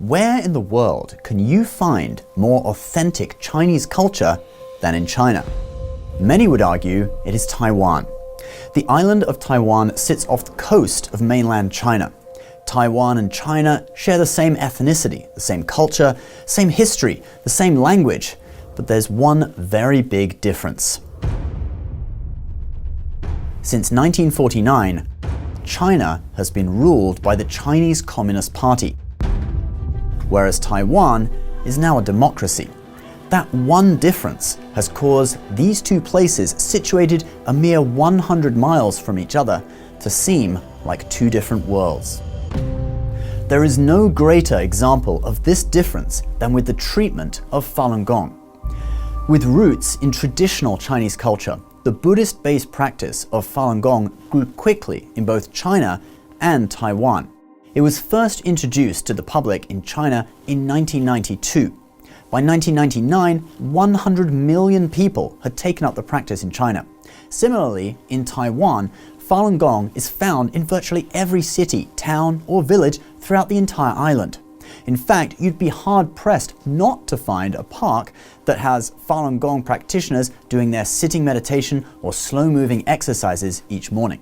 Where in the world can you find more authentic Chinese culture than in China? Many would argue it is Taiwan. The island of Taiwan sits off the coast of mainland China. Taiwan and China share the same ethnicity, the same culture, same history, the same language, but there's one very big difference. Since 1949, China has been ruled by the Chinese Communist Party, whereas Taiwan is now a democracy. That one difference has caused these two places, situated a mere 100 miles from each other, to seem like two different worlds. There is no greater example of this difference than with the treatment of Falun Gong. With roots in traditional Chinese culture, the Buddhist-based practice of Falun Gong grew quickly in both China and Taiwan. It was first introduced to the public in China in 1992. By 1999, 100 million people had taken up the practice in China. Similarly, in Taiwan, Falun Gong is found in virtually every city, town, or village throughout the entire island. In fact, you'd be hard-pressed not to find a park that has Falun Gong practitioners doing their sitting meditation or slow-moving exercises each morning.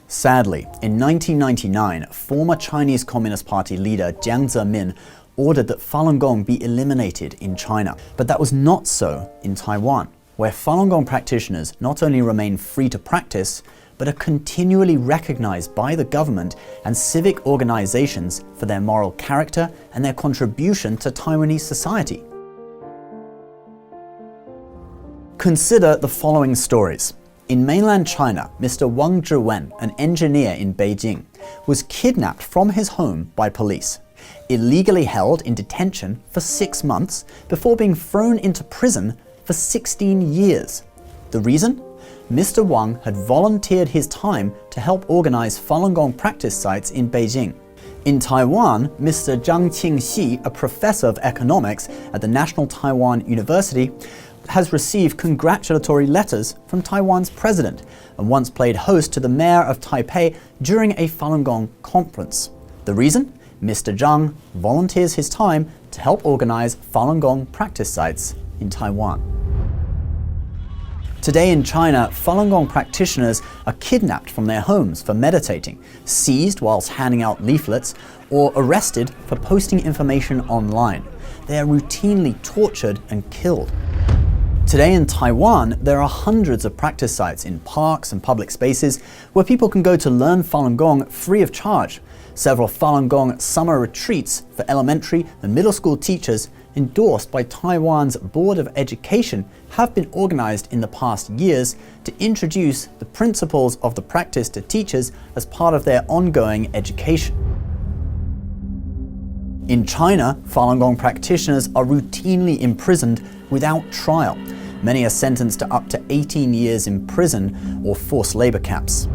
Sadly, in 1999, former Chinese Communist Party leader Jiang Zemin ordered that Falun Gong be eliminated in China. But that was not so in Taiwan, where Falun Gong practitioners not only remain free to practice, but are continually recognized by the government and civic organizations for their moral character and their contribution to Taiwanese society. Consider the following stories. In mainland China, Mr. Wang Zhiwen, an engineer in Beijing, was kidnapped from his home by police, illegally held in detention for 6 months before being thrown into prison for 16 years. The reason? Mr. Wang had volunteered his time to help organize Falun Gong practice sites in Beijing. In Taiwan, Mr. Zhang Qingxi, a professor of economics at the National Taiwan University, has received congratulatory letters from Taiwan's president and once played host to the mayor of Taipei during a Falun Gong conference. The reason? Mr. Zhang volunteers his time to help organize Falun Gong practice sites in Taiwan. Today in China, Falun Gong practitioners are kidnapped from their homes for meditating, seized whilst handing out leaflets, or arrested for posting information online. They are routinely tortured and killed. Today in Taiwan, there are hundreds of practice sites in parks and public spaces where people can go to learn Falun Gong free of charge. Several Falun Gong summer retreats for elementary and middle school teachers endorsed by Taiwan's Board of Education have been organized in the past years to introduce the principles of the practice to teachers as part of their ongoing education. In China, Falun Gong practitioners are routinely imprisoned without trial. Many are sentenced to up to 18 years in prison or forced labor camps.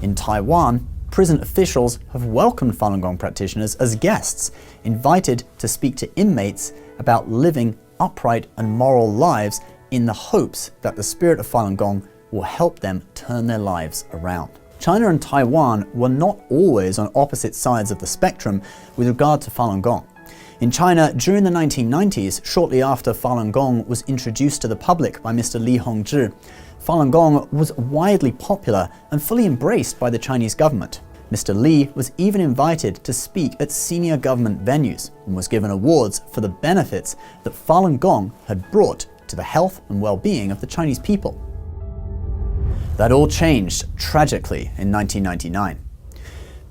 In Taiwan, prison officials have welcomed Falun Gong practitioners as guests, invited to speak to inmates about living upright and moral lives in the hopes that the spirit of Falun Gong will help them turn their lives around. China and Taiwan were not always on opposite sides of the spectrum with regard to Falun Gong. In China, during the 1990s, shortly after Falun Gong was introduced to the public by Mr. Li Hongzhi, Falun Gong was widely popular and fully embraced by the Chinese government. Mr. Li was even invited to speak at senior government venues and was given awards for the benefits that Falun Gong had brought to the health and well-being of the Chinese people. That all changed tragically in 1999.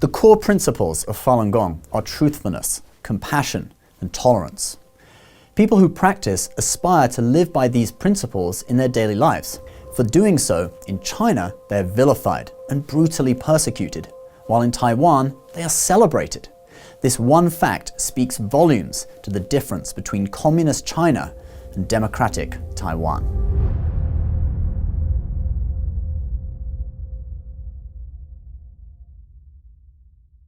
The core principles of Falun Gong are truthfulness, compassion, and tolerance. People who practice aspire to live by these principles in their daily lives. For doing so, in China, they are vilified and brutally persecuted, while in Taiwan, they are celebrated. This one fact speaks volumes to the difference between communist China and democratic Taiwan.